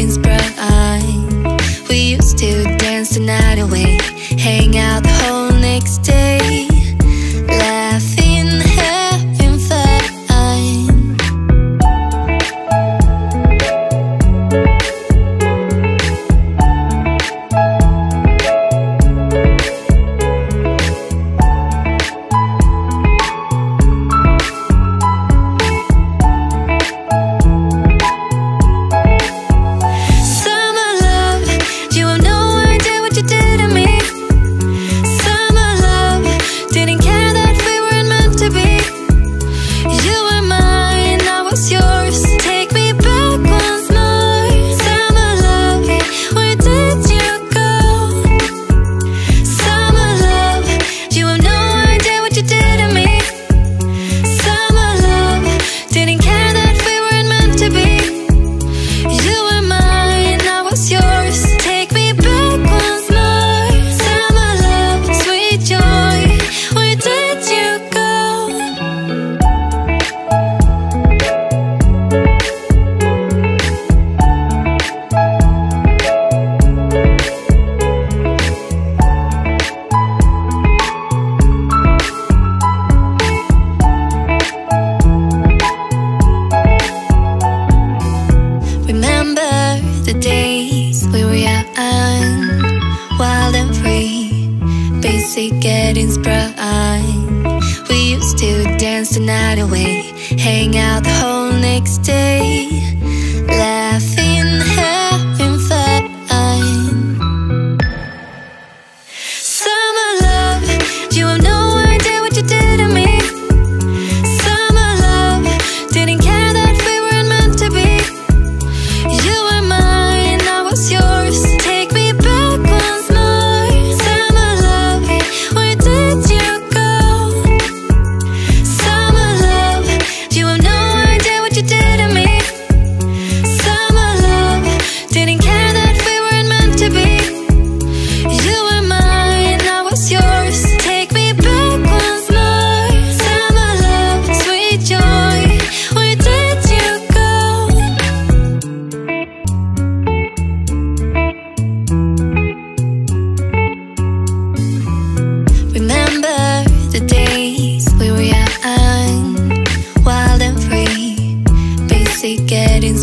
getting sprung. We used to dance the night away, hang out the whole next day, laughing, having fun. Getting sprung. We used to dance the night away, hang out the whole next day, laughing, having fun. Summer love, you have no idea what you did to me. Summer love, didn't care that we weren't meant to be. You were mine, I was yours. Take me back once more. Summer love, where did you go? Summer love, you have no idea what you did to me. Summer love, didn't care that we weren't meant to be. You were mine, I was yours. Take me back once more. Summer love, sweet joy, where did you go? Remember the days we were young, wild and free, basic getting